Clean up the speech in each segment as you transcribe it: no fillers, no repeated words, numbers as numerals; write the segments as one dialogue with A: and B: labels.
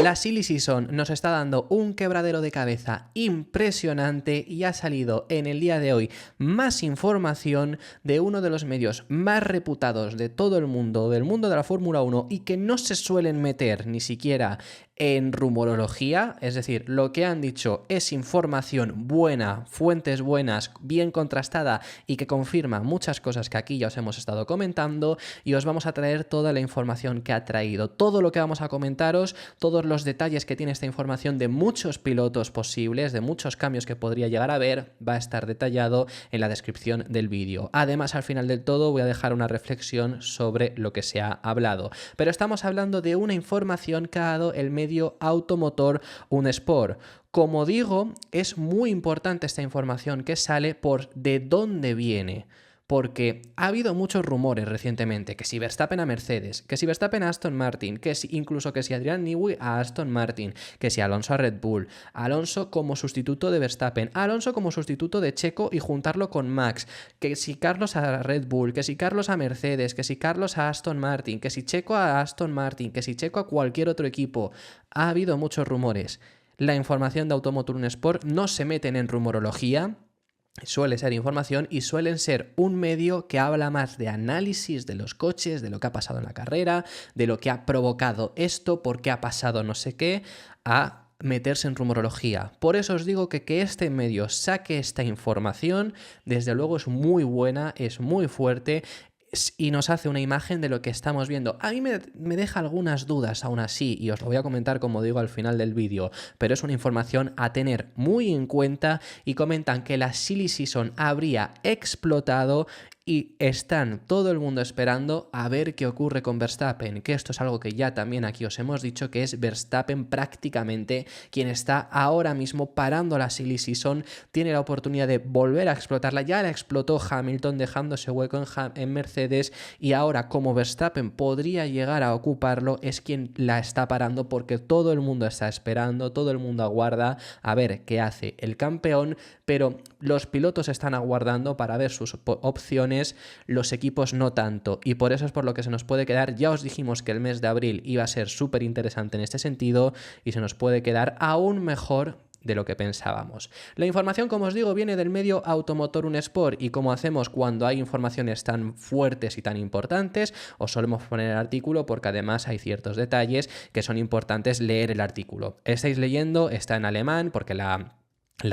A: La Silly Season nos está dando un quebradero de cabeza impresionante y ha salido en el día de hoy más información de uno de los medios más reputados de todo el mundo, del mundo de la Fórmula 1 y que no se suelen meter ni siquiera en rumorología, es decir, lo que han dicho es información buena, fuentes buenas, bien contrastada y que confirma muchas cosas que aquí ya os hemos estado comentando y os vamos a traer toda la información que ha traído, todo lo que vamos a comentaros, todos los detalles que tiene esta información de muchos pilotos posibles, de muchos cambios que podría llegar a haber, va a estar detallado en la descripción del vídeo. Además, al final del todo voy a dejar una reflexión sobre lo que se ha hablado, pero estamos hablando de una información que ha dado el medio automotor Unesport. Como digo, es muy importante esta información que sale por de dónde viene. Porque ha habido muchos rumores recientemente, que si Verstappen a Mercedes, que si Verstappen a Aston Martin, que si, incluso que si Adrian Newey a Aston Martin, que si Alonso a Red Bull, Alonso como sustituto de Verstappen, Alonso como sustituto de Checo y juntarlo con Max, que si Carlos a Red Bull, que si Carlos a Mercedes, que si Carlos a Aston Martin, que si Checo a Aston Martin, que si Checo a cualquier otro equipo. Ha habido muchos rumores. La información de Automotor Unesport no se meten en rumorología. Suele ser información y suelen ser un medio que habla más de análisis de los coches, de lo que ha pasado en la carrera, de lo que ha provocado esto, por qué ha pasado no sé qué, a meterse en rumorología. Por eso os digo que este medio saque esta información, desde luego es muy buena, es muy fuerte y nos hace una imagen de lo que estamos viendo. A mí me deja algunas dudas aún así y os lo voy a comentar como digo al final del vídeo, pero es una información a tener muy en cuenta y comentan que la Silly Season habría explotado y están todo el mundo esperando a ver qué ocurre con Verstappen, que esto es algo que ya también aquí os hemos dicho, que es Verstappen prácticamente quien está ahora mismo parando la Silly Season, tiene la oportunidad de volver a explotarla, ya la explotó Hamilton dejándose hueco en Mercedes y ahora como Verstappen podría llegar a ocuparlo, es quien la está parando porque todo el mundo está esperando, todo el mundo aguarda a ver qué hace el campeón, pero los pilotos están aguardando para ver sus opciones, los equipos no tanto, y por eso es por lo que se nos puede quedar. Ya os dijimos que el mes de abril iba a ser súper interesante en este sentido y se nos puede quedar aún mejor de lo que pensábamos. La información, como os digo, viene del medio Automotor Unesport y como hacemos cuando hay informaciones tan fuertes y tan importantes, os solemos poner el artículo porque además hay ciertos detalles que son importantes leer el artículo. Estáis leyendo, está en alemán porque la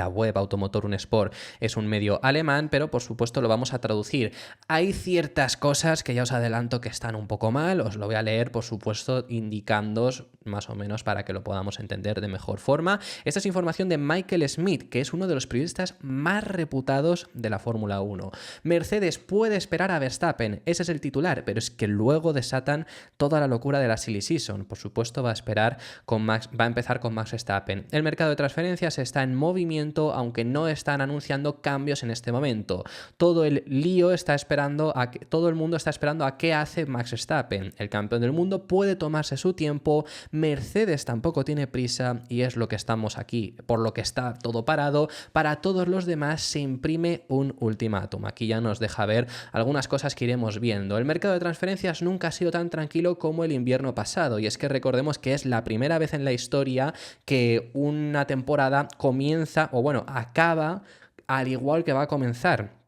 A: web Automotor Unesport es un medio alemán, pero por supuesto lo vamos a traducir. Hay ciertas cosas que ya os adelanto que están un poco mal, os lo voy a leer por supuesto indicándoos más o menos para que lo podamos entender de mejor forma. Esta es información de Michael Smith, que es uno de los periodistas más reputados de la Fórmula 1. Mercedes puede esperar a Verstappen, ese es el titular, pero es que luego desatan toda la locura de la Silly Season. Por supuesto va a empezar con Max Verstappen. El mercado de transferencias está en movimiento, aunque no están anunciando cambios en este momento. Todo el lío está esperando todo el mundo está esperando a qué hace Max Verstappen. El campeón del mundo puede tomarse su tiempo, Mercedes tampoco tiene prisa y es lo que estamos aquí, por lo que está todo parado. Para todos los demás se imprime un ultimátum. Aquí ya nos deja ver algunas cosas que iremos viendo. El mercado de transferencias nunca ha sido tan tranquilo como el invierno pasado y es que recordemos que es la primera vez en la historia que una temporada comienza o bueno, acaba al igual que va a comenzar.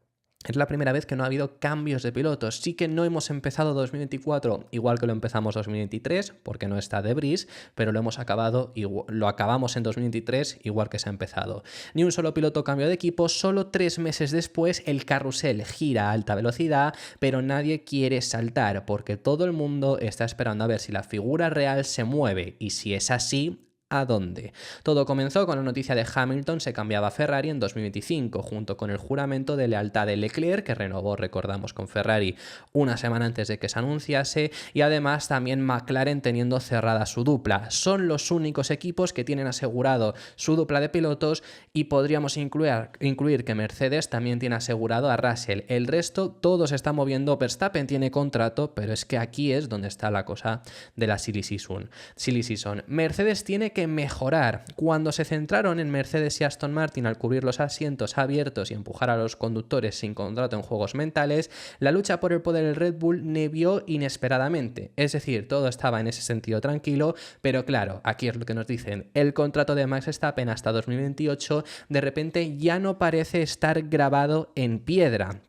A: Es la primera vez que no ha habido cambios de pilotos. Sí que no hemos empezado 2024 igual que lo empezamos 2023, porque no está De Vries, pero lo acabamos en 2023 igual que se ha empezado. Ni un solo piloto cambió de equipo, solo 3 meses después el carrusel gira a alta velocidad, pero nadie quiere saltar, porque todo el mundo está esperando a ver si la figura real se mueve, y si es así, ¿a dónde? Todo comenzó con la noticia de Hamilton se cambiaba a Ferrari en 2025, junto con el juramento de lealtad de Leclerc, que renovó, recordamos, con Ferrari una semana antes de que se anunciase, y además también McLaren teniendo cerrada su dupla. Son los únicos equipos que tienen asegurado su dupla de pilotos y podríamos incluir que Mercedes también tiene asegurado a Russell. El resto, todo se está moviendo. Verstappen tiene contrato, pero es que aquí es donde está la cosa de la Silly Season. Mercedes tiene que que mejorar. Cuando se centraron en Mercedes y Aston Martin al cubrir los asientos abiertos y empujar a los conductores sin contrato en juegos mentales, la lucha por el poder del Red Bull nevió inesperadamente. Es decir, todo estaba en ese sentido tranquilo, pero claro, aquí es lo que nos dicen. El contrato de Max Verstappen hasta 2028 de repente ya no parece estar grabado en piedra.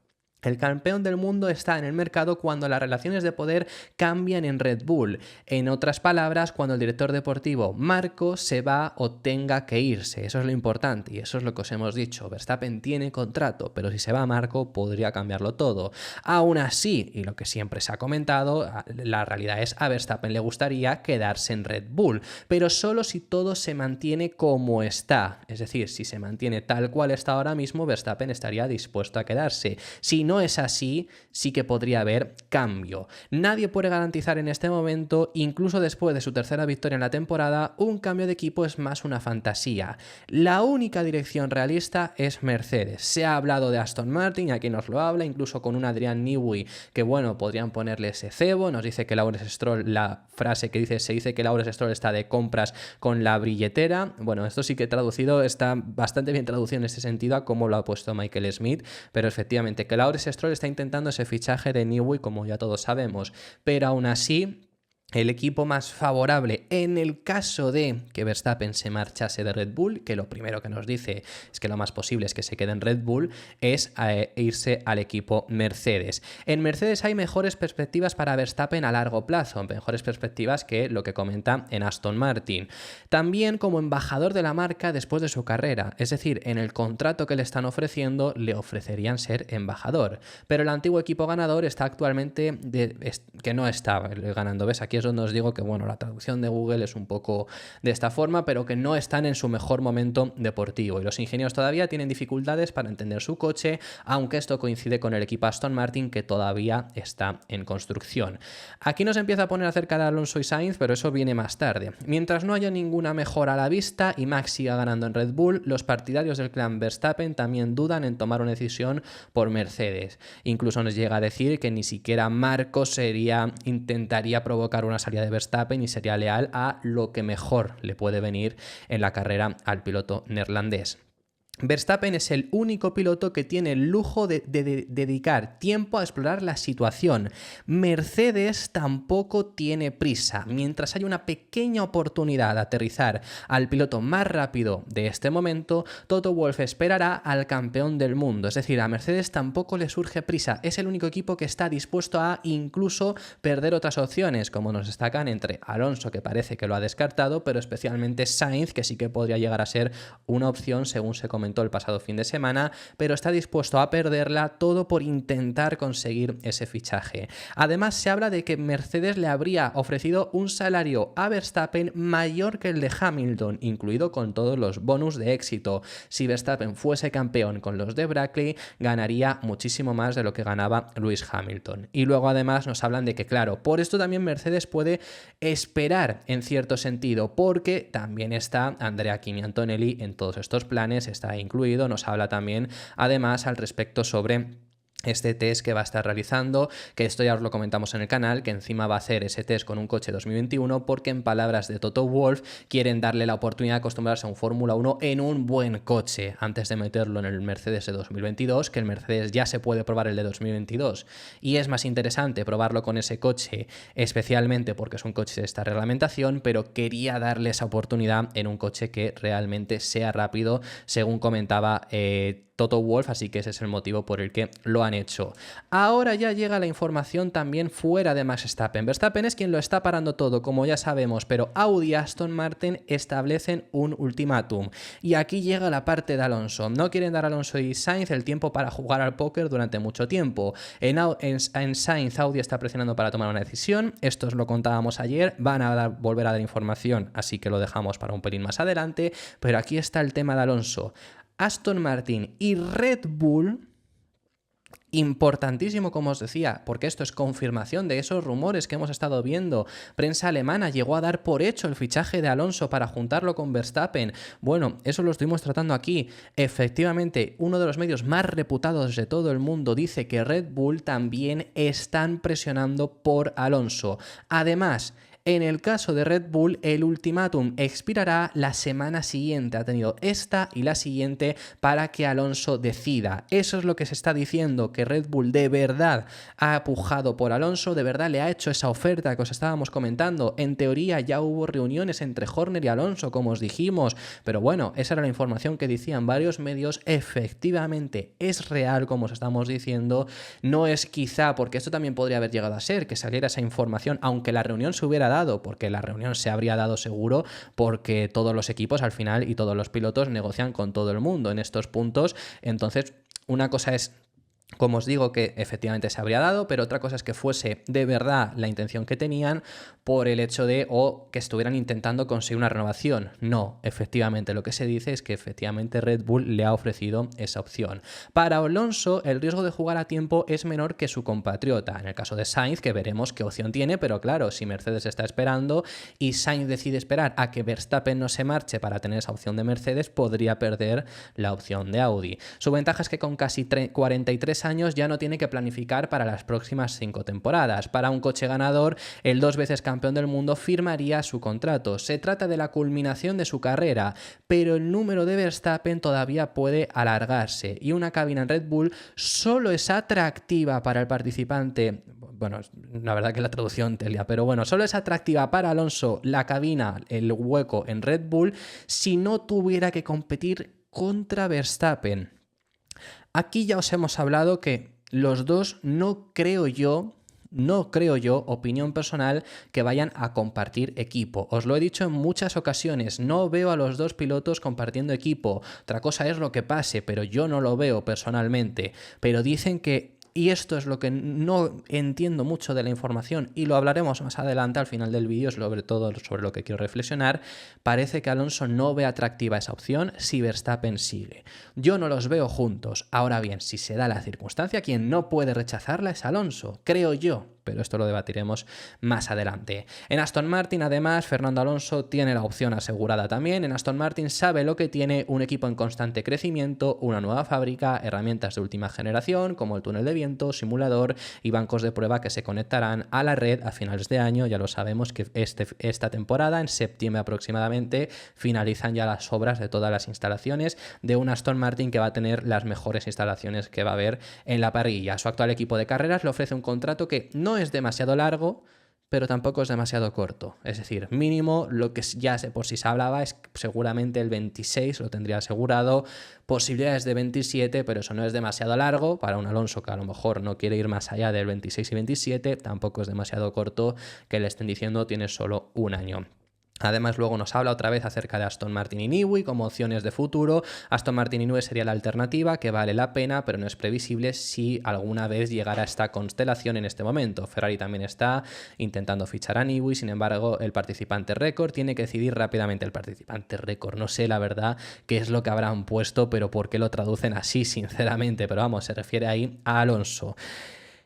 A: El campeón del mundo está en el mercado cuando las relaciones de poder cambian en Red Bull. En otras palabras, cuando el director deportivo Marco se va o tenga que irse. Eso es lo importante y eso es lo que os hemos dicho. Verstappen tiene contrato, pero si se va Marco podría cambiarlo todo. Aún así, y lo que siempre se ha comentado, la realidad es a Verstappen le gustaría quedarse en Red Bull, pero solo si todo se mantiene como está. Es decir, si se mantiene tal cual está ahora mismo, Verstappen estaría dispuesto a quedarse. Si no es así, sí que podría haber cambio. Nadie puede garantizar en este momento, incluso después de su tercera victoria en la temporada, un cambio de equipo es más una fantasía. La única dirección realista es Mercedes. Se ha hablado de Aston Martin, y aquí nos lo habla, incluso con un Adrian Newey, que bueno, podrían ponerle ese cebo. Nos dice que Lawrence Stroll, la frase que dice, se dice que Lawrence Stroll está de compras con la billetera. Bueno, esto sí que traducido, está bastante bien traducido en ese sentido a cómo lo ha puesto Michael Smith, pero efectivamente que Lawrence Stroll está intentando ese fichaje de Newey, como ya todos sabemos, pero aún así el equipo más favorable en el caso de que Verstappen se marchase de Red Bull, que lo primero que nos dice es que lo más posible es que se quede en Red Bull, es irse al equipo Mercedes. En Mercedes hay mejores perspectivas para Verstappen a largo plazo, mejores perspectivas que lo que comenta en Aston Martin. También como embajador de la marca después de su carrera, es decir, en el contrato que le están ofreciendo le ofrecerían ser embajador, pero el antiguo equipo ganador está actualmente que no está ganando. ¿Ves? Aquí es donde os digo que bueno, la traducción de Google es un poco de esta forma, pero que no están en su mejor momento deportivo y los ingenieros todavía tienen dificultades para entender su coche, aunque esto coincide con el equipo Aston Martin que todavía está en construcción. Aquí nos empieza a poner acerca de Alonso y Sainz, pero eso viene más tarde. Mientras no haya ninguna mejora a la vista y Max siga ganando en Red Bull, los partidarios del clan Verstappen también dudan en tomar una decisión por Mercedes. Incluso nos llega a decir que ni siquiera Marco intentaría provocar una salida de Verstappen y sería leal a lo que mejor le puede venir en la carrera al piloto neerlandés. Verstappen es el único piloto que tiene el lujo de dedicar tiempo a explorar la situación. Mercedes tampoco tiene prisa. Mientras hay una pequeña oportunidad de aterrizar al piloto más rápido de este momento, Toto Wolff esperará al campeón del mundo. Es decir, a Mercedes tampoco le surge prisa. Es el único equipo que está dispuesto a incluso perder otras opciones, como nos destacan entre Alonso, que parece que lo ha descartado, pero especialmente Sainz, que sí que podría llegar a ser una opción según se comentó el pasado fin de semana, pero está dispuesto a perderla todo por intentar conseguir ese fichaje. Además, se habla de que Mercedes le habría ofrecido un salario a Verstappen mayor que el de Hamilton, incluido con todos los bonus de éxito. Si Verstappen fuese campeón con los de Brackley, ganaría muchísimo más de lo que ganaba Lewis Hamilton. Y luego además nos hablan de que, claro, por esto también Mercedes puede esperar en cierto sentido, porque también está Andrea Kimi Antonelli en todos estos planes, está incluido. Nos habla también además al respecto sobre este test que va a estar realizando, que esto ya os lo comentamos en el canal, que encima va a hacer ese test con un coche 2021 porque en palabras de Toto Wolff quieren darle la oportunidad de acostumbrarse a un Fórmula 1 en un buen coche antes de meterlo en el Mercedes de 2022, que el Mercedes ya se puede probar el de 2022 y es más interesante probarlo con ese coche, especialmente porque es un coche de esta reglamentación, pero quería darle esa oportunidad en un coche que realmente sea rápido, según comentaba Toto Wolff, así que ese es el motivo por el que lo han hecho. Ahora ya llega la información también fuera de Max Verstappen. Verstappen es quien lo está parando todo, como ya sabemos, pero Audi y Aston Martin establecen un ultimátum. Y aquí llega la parte de Alonso. No quieren dar a Alonso y Sainz el tiempo para jugar al póker durante mucho tiempo. En Sainz, Audi está presionando para tomar una decisión. Esto os lo contábamos ayer. Van a volver a dar información, así que lo dejamos para un pelín más adelante. Pero aquí está el tema de Alonso. Aston Martin y Red Bull, importantísimo como os decía, porque esto es confirmación de esos rumores que hemos estado viendo. Prensa alemana llegó a dar por hecho el fichaje de Alonso para juntarlo con Verstappen. Bueno, eso lo estuvimos tratando aquí. Efectivamente, uno de los medios más reputados de todo el mundo dice que Red Bull también están presionando por Alonso. Además, En el caso de Red Bull, el ultimátum expirará la semana siguiente. Ha tenido esta y la siguiente para que Alonso decida. Eso es lo que se está diciendo, que Red Bull de verdad ha pujado por Alonso, de verdad le ha hecho esa oferta que os estábamos comentando. En teoría ya hubo reuniones entre Horner y Alonso, como os dijimos, pero bueno, esa era la información que decían varios medios. Efectivamente es real, como os estamos diciendo. No es quizá, porque esto también podría haber llegado a ser, que saliera esa información, aunque la reunión se hubiera dado, porque la reunión se habría dado seguro, porque todos los equipos al final y todos los pilotos negocian con todo el mundo en estos puntos. Entonces, una cosa es, como os digo, que efectivamente se habría dado, pero otra cosa es que fuese de verdad la intención que tenían por el hecho de, o que estuvieran intentando conseguir una renovación. No, efectivamente, lo que se dice es que efectivamente Red Bull le ha ofrecido esa opción. Para Alonso, el riesgo de jugar a tiempo es menor que su compatriota. En el caso de Sainz, que veremos qué opción tiene, pero claro, si Mercedes está esperando y Sainz decide esperar a que Verstappen no se marche para tener esa opción de Mercedes, podría perder la opción de Audi. Su ventaja es que con casi 43 años ya no tiene que planificar para las próximas 5 temporadas. Para un coche ganador, el 2 veces campeón del mundo firmaría su contrato. Se trata de la culminación de su carrera, pero el número de Verstappen todavía puede alargarse y una cabina en Red Bull solo es atractiva para el participante. Bueno, la verdad que la traducción telia, pero bueno, solo es atractiva para Alonso la cabina, el hueco en Red Bull, si no tuviera que competir contra Verstappen. Aquí ya os hemos hablado que los dos no creo yo, opinión personal, que vayan a compartir equipo. Os lo he dicho en muchas ocasiones, no veo a los dos pilotos compartiendo equipo. Otra cosa es lo que pase, pero yo no lo veo personalmente. Pero dicen que, y esto es lo que no entiendo mucho de la información y lo hablaremos más adelante al final del vídeo, sobre todo sobre lo que quiero reflexionar, parece que Alonso no ve atractiva esa opción si Verstappen sigue. Yo no los veo juntos. Ahora bien, si se da la circunstancia, quien no puede rechazarla es Alonso, creo yo. Pero esto lo debatiremos más adelante. En Aston Martin, además, Fernando Alonso tiene la opción asegurada también. En Aston Martin sabe lo que tiene: un equipo en constante crecimiento, una nueva fábrica, herramientas de última generación como el túnel de viento, simulador y bancos de prueba que se conectarán a la red a finales de año. Ya lo sabemos que esta temporada, en septiembre aproximadamente, finalizan ya las obras de todas las instalaciones de un Aston Martin que va a tener las mejores instalaciones que va a haber en la parrilla. Su actual equipo de carreras le ofrece un contrato que no es demasiado largo, pero tampoco es demasiado corto. Es decir, mínimo, lo que ya por si se hablaba es que seguramente el 26 lo tendría asegurado, posibilidades de 27, pero eso no es demasiado largo para un Alonso que a lo mejor no quiere ir más allá del 26 y 27, tampoco es demasiado corto que le estén diciendo tiene solo un año. Además, luego nos habla otra vez acerca de Aston Martin y Newey como opciones de futuro. Aston Martin y Newey sería la alternativa, que vale la pena, pero no es previsible si alguna vez llegara a esta constelación en este momento. Ferrari también está intentando fichar a Newey, sin embargo, el participante récord tiene que decidir rápidamente. El participante récord, no sé la verdad qué es lo que habrán puesto, pero por qué lo traducen así, sinceramente, pero vamos, se refiere ahí a Alonso.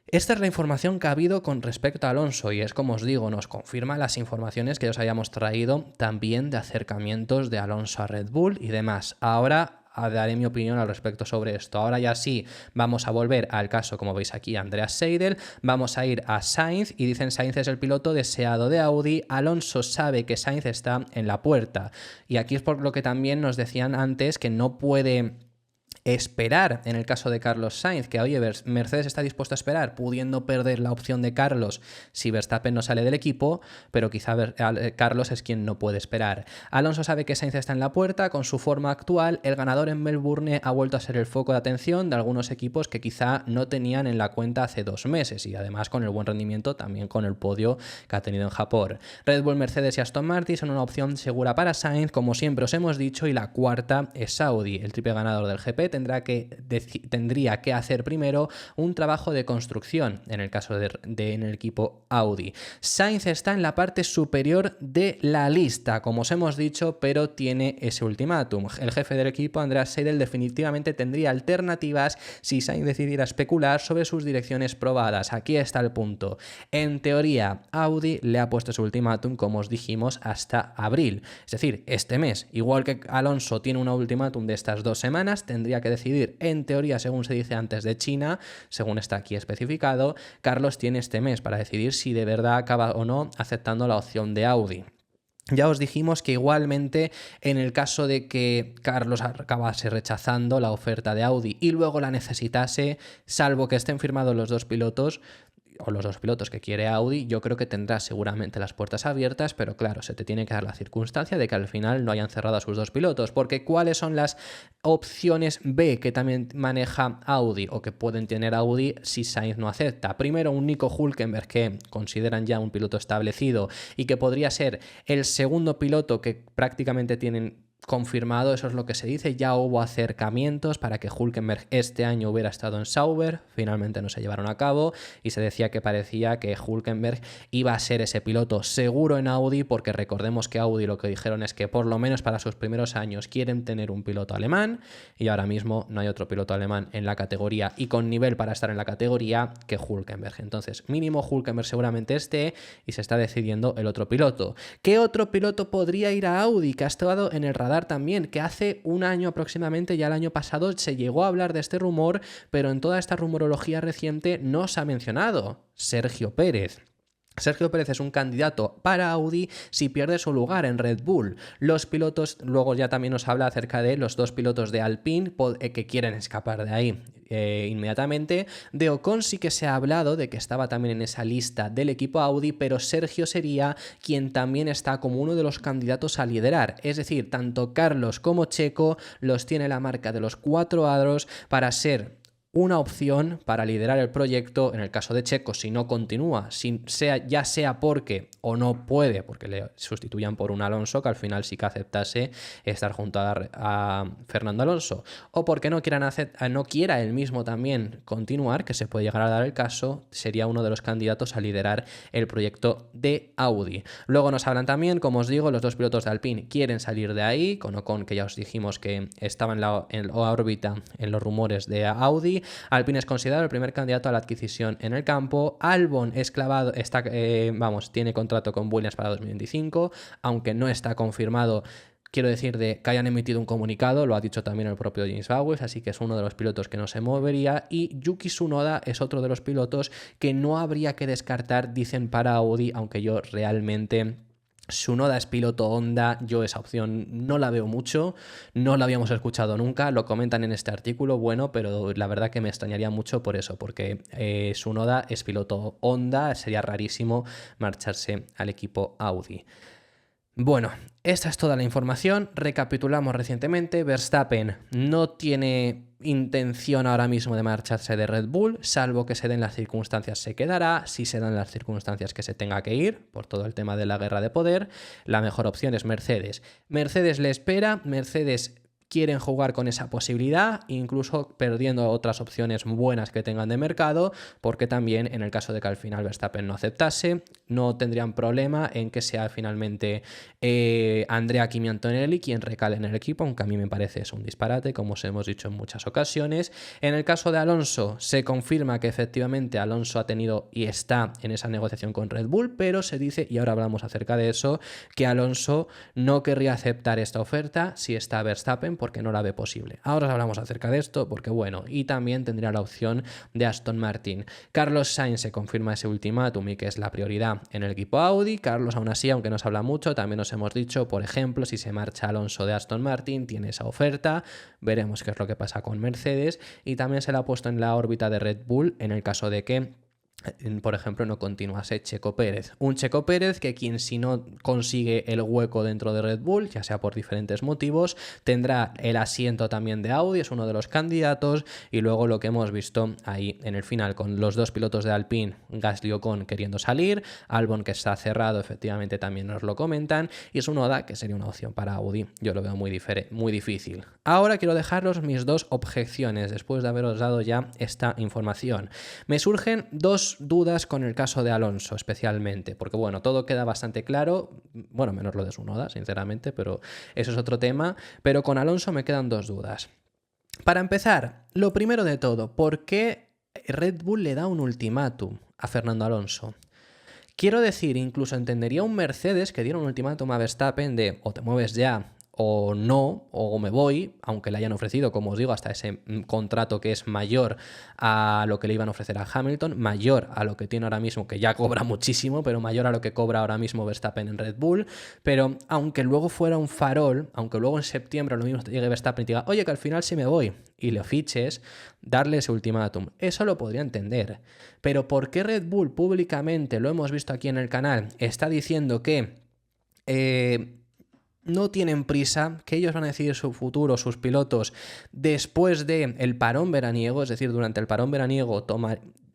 A: Esta es la información que ha habido con respecto a Alonso y es, como os digo, nos confirma las informaciones que os hayamos traído también de acercamientos de Alonso a Red Bull y demás. Ahora daré mi opinión al respecto sobre esto. Ahora ya sí, vamos a volver al caso, como veis aquí, Andreas Seidel. Vamos a ir a Sainz y dicen: Sainz es el piloto deseado de Audi. Alonso sabe que Sainz está en la puerta. Y aquí es por lo que también nos decían antes que no puede esperar en el caso de Carlos Sainz, que oye, Mercedes está dispuesto a esperar, pudiendo perder la opción de Carlos si Verstappen no sale del equipo, pero quizá Carlos es quien no puede esperar. Alonso sabe que Sainz está en la puerta. Con su forma actual, el ganador en Melbourne ha vuelto a ser el foco de atención de algunos equipos que quizá no tenían en la cuenta hace 2 meses, y además con el buen rendimiento también con el podio que ha tenido en Japón. Red Bull, Mercedes y Aston Martin son una opción segura para Sainz, como siempre os hemos dicho, y la cuarta es Audi. El triple ganador del GP tendría que hacer primero un trabajo de construcción en el caso en el equipo Audi. Sainz está en la parte superior de la lista, como os hemos dicho, pero tiene ese ultimátum. El jefe del equipo, Andreas Seidel, definitivamente tendría alternativas si Sainz decidiera especular sobre sus direcciones probadas. Aquí está el punto. En teoría, Audi le ha puesto su ultimátum, como os dijimos, hasta abril. Es decir, este mes. Igual que Alonso tiene un ultimátum de estas 2 semanas, tendría que que decidir, en teoría, según se dice antes de China, según está aquí especificado, Carlos tiene este mes para decidir si de verdad acaba o no aceptando la opción de Audi. Ya os dijimos que igualmente en el caso de que Carlos acabase rechazando la oferta de Audi y luego la necesitase, salvo que estén firmados los dos pilotos, o los dos pilotos que quiere Audi, yo creo que tendrá seguramente las puertas abiertas, pero claro, se te tiene que dar la circunstancia de que al final no hayan cerrado a sus dos pilotos, porque ¿cuáles son las opciones B que también maneja Audi o que pueden tener Audi si Sainz no acepta? Primero, un Nico Hülkenberg que consideran ya un piloto establecido y que podría ser el segundo piloto que prácticamente tienen confirmado, eso es lo que se dice. Ya hubo acercamientos para que Hülkenberg este año hubiera estado en Sauber, finalmente no se llevaron a cabo y se decía que parecía que Hülkenberg iba a ser ese piloto seguro en Audi, porque recordemos que Audi lo que dijeron es que por lo menos para sus primeros años quieren tener un piloto alemán y ahora mismo no hay otro piloto alemán en la categoría y con nivel para estar en la categoría que Hülkenberg. Entonces mínimo Hülkenberg seguramente esté y se está decidiendo el otro piloto. ¿Qué otro piloto podría ir a Audi que ha estado en el radar también? Que hace un año aproximadamente, ya el año pasado, se llegó a hablar de este rumor, pero en toda esta rumorología reciente no se ha mencionado. Sergio Pérez. Sergio Pérez es un candidato para Audi si pierde su lugar en Red Bull. Los pilotos, luego ya también nos habla acerca de los dos pilotos de Alpine que quieren escapar de ahí inmediatamente. De Ocon sí que se ha hablado de que estaba también en esa lista del equipo Audi, pero Sergio sería quien también está como uno de los candidatos a liderar. Es decir, tanto Carlos como Checo los tiene la marca de los 4 aros para ser una opción para liderar el proyecto. En el caso de Checo, si no continúa, ya sea porque o no puede, porque le sustituyan por un Alonso, que al final sí que aceptase estar junto a Fernando Alonso, o porque no quiera él mismo también continuar, que se puede llegar a dar el caso, sería uno de los candidatos a liderar el proyecto de Audi. Luego nos hablan también, como os digo, los dos pilotos de Alpine quieren salir de ahí, con Ocon, que ya os dijimos que estaba en la órbita en los rumores de Audi. Alpine es considerado el primer candidato a la adquisición en el campo. Albon es clavado, tiene contrato con Williams para 2025, aunque no está confirmado. Quiero decir de que hayan emitido un comunicado, lo ha dicho también el propio James Vowles, así que es uno de los pilotos que no se movería. Y Yuki Tsunoda es otro de los pilotos que no habría que descartar, dicen, para Audi, aunque yo realmente... Tsunoda es piloto Honda, yo esa opción no la veo mucho, no la habíamos escuchado nunca, lo comentan en este artículo, bueno, pero la verdad que me extrañaría mucho por eso, porque Tsunoda es piloto Honda, sería rarísimo marcharse al equipo Audi. Bueno, esta es toda la información. Recapitulamos recientemente. Verstappen no tiene intención ahora mismo de marcharse de Red Bull, salvo que se den las circunstancias se quedará. Si se dan las circunstancias que se tenga que ir, por todo el tema de la guerra de poder, la mejor opción es Mercedes. Mercedes le espera, Mercedes quieren jugar con esa posibilidad, incluso perdiendo otras opciones buenas que tengan de mercado, porque también en el caso de que al final Verstappen no aceptase, no tendrían problema en que sea finalmente Andrea Kimi Antonelli quien recale en el equipo, aunque a mí me parece es un disparate, como os hemos dicho en muchas ocasiones. En el caso de Alonso, se confirma que efectivamente Alonso ha tenido y está en esa negociación con Red Bull, pero se dice, y ahora hablamos acerca de eso, que Alonso no querría aceptar esta oferta si está Verstappen, porque no la ve posible. Ahora hablamos acerca de esto porque bueno, y también tendría la opción de Aston Martin. Carlos Sainz se confirma ese ultimátum y que es la prioridad en el equipo Audi. Carlos aún así, aunque no se habla mucho, también nos hemos dicho, por ejemplo, si se marcha Alonso de Aston Martin, tiene esa oferta, veremos qué es lo que pasa con Mercedes, y también se la ha puesto en la órbita de Red Bull en el caso de que por ejemplo, no continuase Checo Pérez. Un Checo Pérez que quien si no consigue el hueco dentro de Red Bull, ya sea por diferentes motivos, tendrá el asiento también de Audi, es uno de los candidatos, y luego lo que hemos visto ahí en el final con los dos pilotos de Alpine, Gasly y Ocon queriendo salir, Albon que está cerrado, efectivamente también nos lo comentan, y Tsunoda que sería una opción para Audi. Yo lo veo muy difícil. Ahora quiero dejaros mis dos objeciones después de haberos dado ya esta información. Me surgen dos dudas con el caso de Alonso especialmente, porque bueno, todo queda bastante claro, bueno, menos lo de Tsunoda, sinceramente, pero eso es otro tema, pero con Alonso me quedan dos dudas. Para empezar, lo primero de todo, ¿por qué Red Bull le da un ultimátum a Fernando Alonso? Quiero decir, incluso entendería un Mercedes que diera un ultimátum a Verstappen de o te mueves ya o no, o me voy, aunque le hayan ofrecido, como os digo, hasta ese contrato que es mayor a lo que le iban a ofrecer a Hamilton, mayor a lo que tiene ahora mismo, que ya cobra muchísimo, pero mayor a lo que cobra ahora mismo Verstappen en Red Bull. Pero aunque luego fuera un farol, aunque luego en septiembre lo mismo llegue Verstappen y diga, oye, que al final sí me voy, y le fiches, darle ese ultimátum, eso lo podría entender. Pero ¿por qué Red Bull públicamente, lo hemos visto aquí en el canal, está diciendo que no tienen prisa, que ellos van a decidir su futuro, sus pilotos, después del parón veraniego, es decir, durante el parón veraniego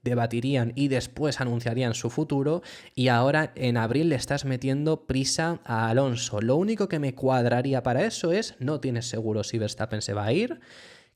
A: debatirían y después anunciarían su futuro, y ahora en abril le estás metiendo prisa a Alonso? Lo único que me cuadraría para eso es, no tienes seguro si Verstappen se va a ir,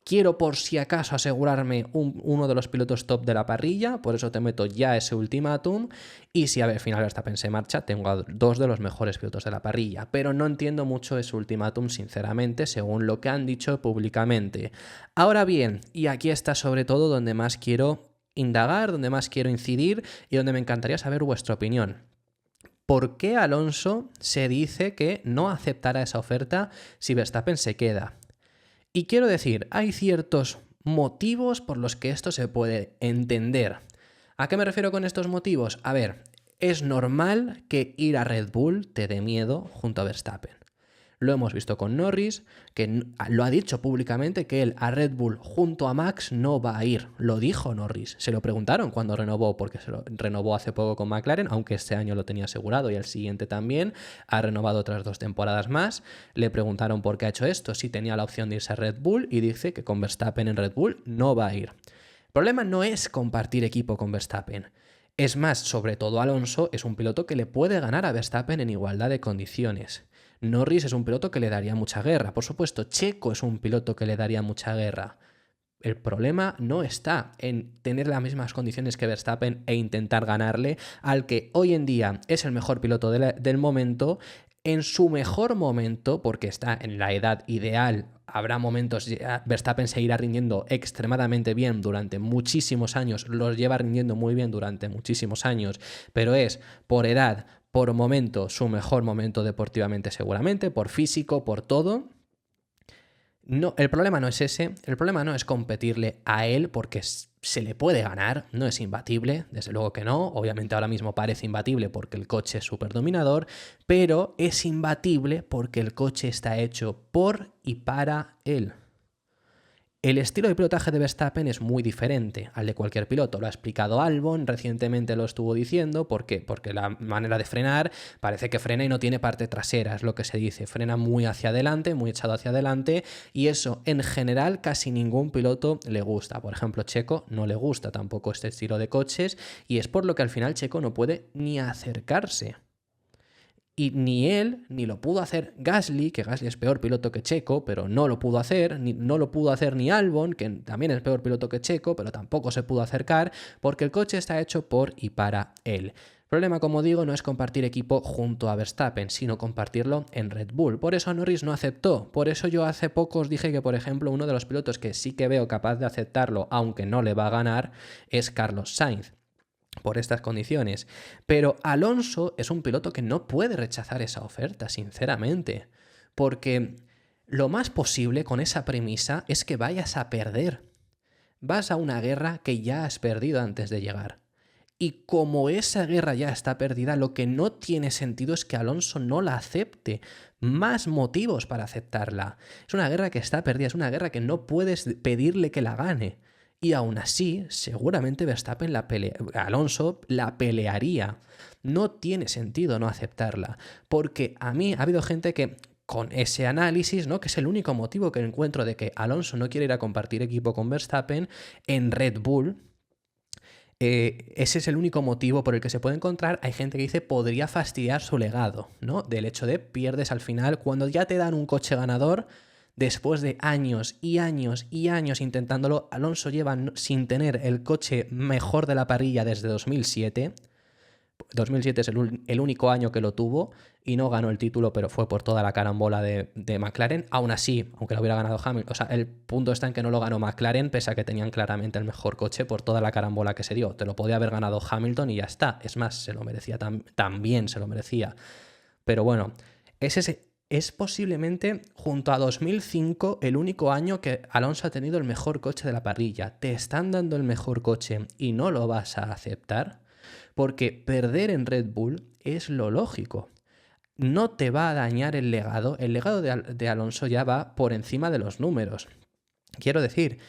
A: quiero por si acaso asegurarme uno de los pilotos top de la parrilla, por eso te meto ya ese ultimátum, y si al final Verstappen se marcha, tengo a dos de los mejores pilotos de la parrilla, pero no entiendo mucho ese ultimátum, sinceramente, según lo que han dicho públicamente. Ahora bien, y aquí está sobre todo donde más quiero indagar, donde más quiero incidir y donde me encantaría saber vuestra opinión. ¿Por qué Alonso se dice que no aceptará esa oferta si Verstappen se queda? Y quiero decir, hay ciertos motivos por los que esto se puede entender. ¿A qué me refiero con estos motivos? A ver, es normal que ir a Red Bull te dé miedo junto a Verstappen. Lo hemos visto con Norris, que lo ha dicho públicamente que él a Red Bull junto a Max no va a ir. Lo dijo Norris. Se lo preguntaron cuando renovó, porque se lo renovó hace poco con McLaren, aunque este año lo tenía asegurado y el siguiente también. Ha renovado otras 2 temporadas más. Le preguntaron por qué ha hecho esto, si tenía la opción de irse a Red Bull, y dice que con Verstappen en Red Bull no va a ir. El problema no es compartir equipo con Verstappen. Es más, sobre todo Alonso es un piloto que le puede ganar a Verstappen en igualdad de condiciones. Norris es un piloto que le daría mucha guerra. Por supuesto, Checo es un piloto que le daría mucha guerra. El problema no está en tener las mismas condiciones que Verstappen e intentar ganarle al que hoy en día es el mejor piloto del momento, en su mejor momento, porque está en la edad ideal. Habrá momentos, Verstappen seguirá rindiendo extremadamente bien durante muchísimos años, los lleva rindiendo muy bien durante muchísimos años, pero es por edad, por momento, su mejor momento deportivamente seguramente, por físico, por todo. No, el problema no es ese, el problema no es competirle a él porque se le puede ganar, no es imbatible, desde luego que no, obviamente ahora mismo parece imbatible porque el coche es súper dominador, pero es imbatible porque el coche está hecho por y para él. El estilo de pilotaje de Verstappen es muy diferente al de cualquier piloto. Lo ha explicado Albon, recientemente lo estuvo diciendo. ¿Por qué? Porque la manera de frenar parece que frena y no tiene parte trasera, es lo que se dice. Frena muy hacia adelante, muy echado hacia adelante, y eso en general casi ningún piloto le gusta. Por ejemplo, Checo no le gusta tampoco este estilo de coches, y es por lo que al final Checo no puede ni acercarse. Y ni él, ni lo pudo hacer Gasly, que Gasly es peor piloto que Checo, pero no lo pudo hacer, no lo pudo hacer ni Albon, que también es peor piloto que Checo, pero tampoco se pudo acercar, porque el coche está hecho por y para él. El problema, como digo, no es compartir equipo junto a Verstappen, sino compartirlo en Red Bull. Por eso Norris no aceptó. Por eso yo hace poco os dije que, por ejemplo, uno de los pilotos que sí que veo capaz de aceptarlo, aunque no le va a ganar, es Carlos Sainz, por estas condiciones. Pero Alonso es un piloto que no puede rechazar esa oferta, sinceramente, porque lo más posible con esa premisa es que vayas a perder. Vas a una guerra que ya has perdido antes de llegar. Y como esa guerra ya está perdida, lo que no tiene sentido es que Alonso no la acepte. Más motivos para aceptarla. Es una guerra que está perdida, es una guerra que no puedes pedirle que la gane. Y aún así, seguramente Alonso la pelearía. No tiene sentido no aceptarla, porque a mí ha habido gente que, con ese análisis, ¿no?, que es el único motivo que encuentro de que Alonso no quiere ir a compartir equipo con Verstappen en Red Bull, ese es el único motivo por el que se puede encontrar. Hay gente que dice podría fastidiar su legado, ¿no?, del hecho de pierdes al final cuando ya te dan un coche ganador. Después de años y años y años intentándolo, Alonso lleva sin tener el coche mejor de la parrilla desde 2007. 2007 es el único año que lo tuvo y no ganó el título, pero fue por toda la carambola de McLaren. Aún así, aunque lo hubiera ganado Hamilton, o sea, el punto está en que no lo ganó McLaren, pese a que tenían claramente el mejor coche por toda la carambola que se dio. Te lo podía haber ganado Hamilton y ya está. Es más, se lo merecía, también se lo merecía. Pero bueno, es ese Es posiblemente, junto a 2005, el único año que Alonso ha tenido el mejor coche de la parrilla. Te están dando el mejor coche y no lo vas a aceptar, porque perder en Red Bull es lo lógico. No te va a dañar el legado. El legado de Alonso ya va por encima de los números. Quiero decir,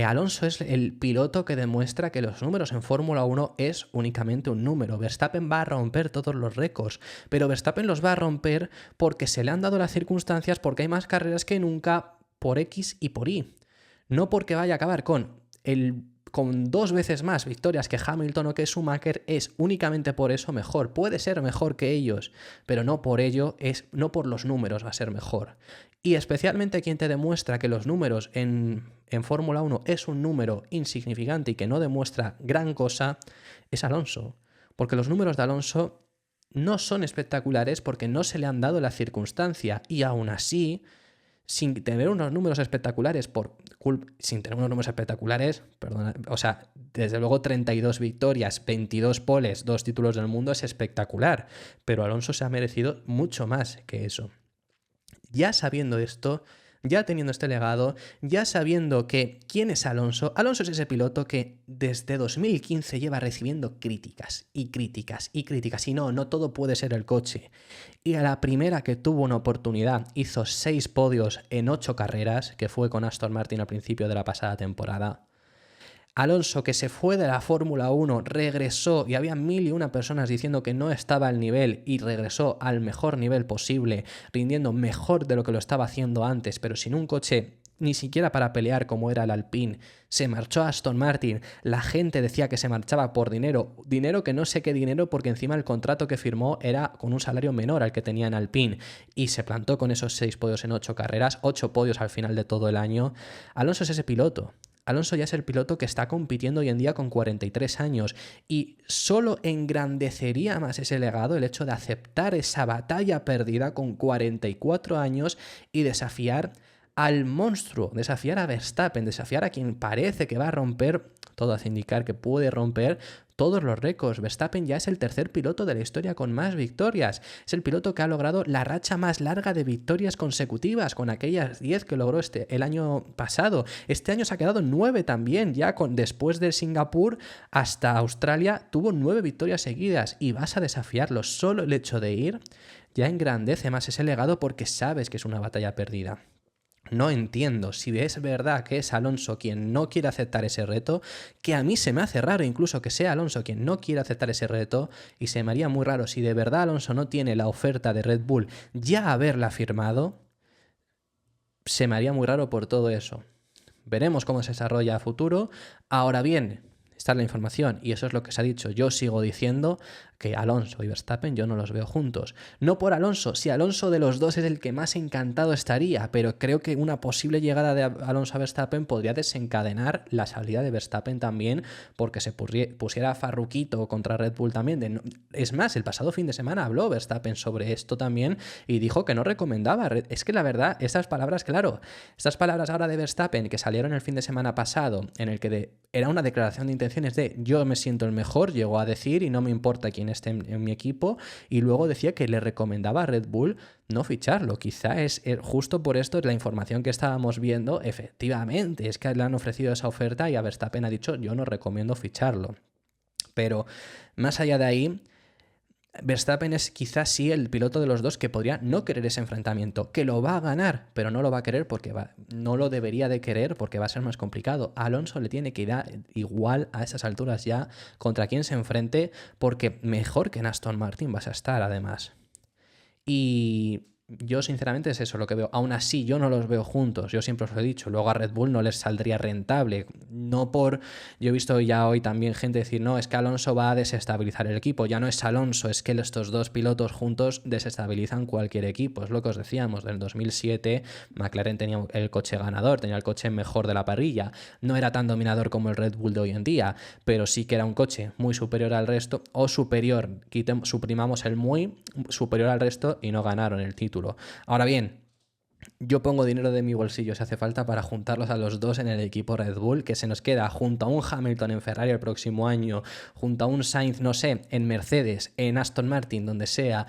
A: Alonso es el piloto que demuestra que los números en Fórmula 1 es únicamente un número. Verstappen va a romper todos los récords, pero Verstappen los va a romper porque se le han dado las circunstancias, porque hay más carreras que nunca, por X y por Y. No porque vaya a acabar con 2 veces más victorias que Hamilton o que Schumacher, es únicamente por eso mejor. Puede ser mejor que ellos, pero no por ello, no por los números va a ser mejor. Y especialmente quien te demuestra que los números en Fórmula 1 es un número insignificante y que no demuestra gran cosa, es Alonso. Porque los números de Alonso no son espectaculares porque no se le han dado la circunstancia, y aún así, sin tener unos números espectaculares, perdona, o sea, desde luego 32 victorias, 22 poles, 2 títulos del mundo es espectacular, pero Alonso se ha merecido mucho más que eso. Ya sabiendo esto, ya teniendo este legado, ya sabiendo que quién es Alonso, Alonso es ese piloto que desde 2015 lleva recibiendo críticas y críticas y críticas, y no todo puede ser el coche. Y a la primera que tuvo una oportunidad hizo 6 podios en 8 carreras, que fue con Aston Martin al principio de la pasada temporada. Alonso, que se fue de la Fórmula 1, regresó y había 1001 personas diciendo que no estaba al nivel, y regresó al mejor nivel posible, rindiendo mejor de lo que lo estaba haciendo antes, pero sin un coche ni siquiera para pelear como era el Alpine. Se marchó a Aston Martin, la gente decía que se marchaba por dinero que no sé qué dinero, porque encima el contrato que firmó era con un salario menor al que tenía en Alpine, y se plantó con esos 6 podios en 8 carreras, 8 podios al final de todo el año. Alonso es ese piloto. Alonso ya es el piloto que está compitiendo hoy en día con 43 años, y solo engrandecería más ese legado el hecho de aceptar esa batalla perdida con 44 años y desafiar al monstruo, desafiar a Verstappen, desafiar a quien parece que va a romper, todo hace indicar que puede romper todos los récords. Verstappen ya es el tercer piloto de la historia con más victorias. Es el piloto que ha logrado la racha más larga de victorias consecutivas, con aquellas 10 que logró el año pasado. Este año se ha quedado 9 también, ya después de Singapur hasta Australia tuvo 9 victorias seguidas, y vas a desafiarlo. Solo el hecho de ir ya engrandece más ese legado, porque sabes que es una batalla perdida. No entiendo si es verdad que es Alonso quien no quiere aceptar ese reto, que a mí se me hace raro incluso que sea Alonso quien no quiere aceptar ese reto, y se me haría muy raro si de verdad Alonso no tiene la oferta de Red Bull ya haberla firmado. Se me haría muy raro por todo eso. Veremos cómo se desarrolla a futuro. Ahora bien, está la información y eso es lo que se ha dicho. Yo sigo diciendo que Alonso y Verstappen yo no los veo juntos. No por Alonso, si Alonso de los dos es el que más encantado estaría, pero creo que una posible llegada de Alonso a Verstappen podría desencadenar la salida de Verstappen también, porque se pusiera farruquito contra Red Bull también. Es más, el pasado fin de semana habló Verstappen sobre esto también y dijo que no recomendaba. Es que la verdad, estas palabras ahora de Verstappen que salieron el fin de semana pasado, en el que era una declaración de intenciones de yo me siento el mejor, llegó a decir, y no me importa quién esté en mi equipo, y luego decía que le recomendaba a Red Bull no ficharlo. Quizá es justo por esto la información que estábamos viendo, efectivamente, es que le han ofrecido esa oferta y a Verstappen ha dicho yo no recomiendo ficharlo. Pero más allá de ahí, Verstappen es quizás sí el piloto de los dos que podría no querer ese enfrentamiento, que lo va a ganar, pero no lo va a querer porque no lo debería de querer porque va a ser más complicado. A Alonso le tiene que ir igual a esas alturas ya contra quien se enfrente, porque mejor que en Aston Martin vas a estar además. Y yo sinceramente es eso lo que veo. Aún así yo no los veo juntos, yo siempre os lo he dicho. Luego a Red Bull no les saldría rentable. Yo he visto ya hoy también gente decir, no, es que Alonso va a desestabilizar el equipo. Ya no es Alonso, es que estos dos pilotos juntos desestabilizan cualquier equipo. Es lo que os decíamos, del 2007 McLaren tenía el coche ganador, tenía el coche mejor de la parrilla. No era tan dominador como el Red Bull de hoy en día, pero sí que era un coche muy superior al resto, o superior, suprimamos el muy, superior al resto, y no ganaron el título. Ahora bien, yo pongo dinero de mi bolsillo si hace falta para juntarlos a los dos en el equipo Red Bull, que se nos queda junto a un Hamilton en Ferrari el próximo año, junto a un Sainz, no sé, en Mercedes, en Aston Martin, donde sea.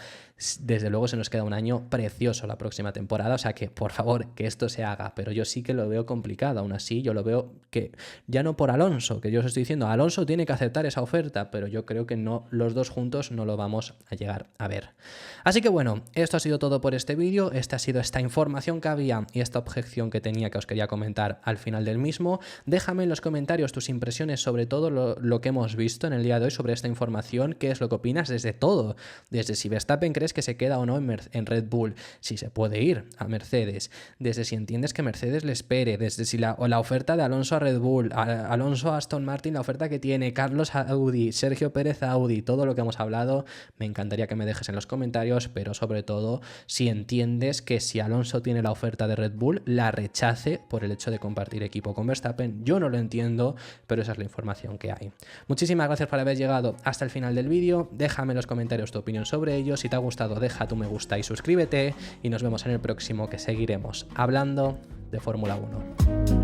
A: desde luego se nos queda un año precioso la próxima temporada, o sea que por favor que esto se haga, pero yo sí que lo veo complicado. Aún así yo lo veo que ya no por Alonso, que yo os estoy diciendo, Alonso tiene que aceptar esa oferta, pero yo creo que no, los dos juntos no lo vamos a llegar a ver. Así que bueno, esto ha sido todo por este vídeo, esta ha sido esta información que había y esta objeción que tenía que os quería comentar al final del mismo. Déjame en los comentarios tus impresiones sobre todo lo que hemos visto en el día de hoy sobre esta información, qué es lo que opinas desde todo, desde si Verstappen crees que se queda o no en Red Bull, si se puede ir a Mercedes, desde si entiendes que Mercedes le espere, desde si la oferta de Alonso a Red Bull, Alonso a Aston Martin, la oferta que tiene, Carlos a Audi, Sergio Pérez a Audi, todo lo que hemos hablado, me encantaría que me dejes en los comentarios, pero sobre todo si entiendes que si Alonso tiene la oferta de Red Bull, la rechace por el hecho de compartir equipo con Verstappen. Yo no lo entiendo, pero esa es la información que hay. Muchísimas gracias por haber llegado hasta el final del vídeo, déjame en los comentarios tu opinión sobre ello, si te ha gustado deja tu me gusta y suscríbete, y nos vemos en el próximo, que seguiremos hablando de Fórmula 1.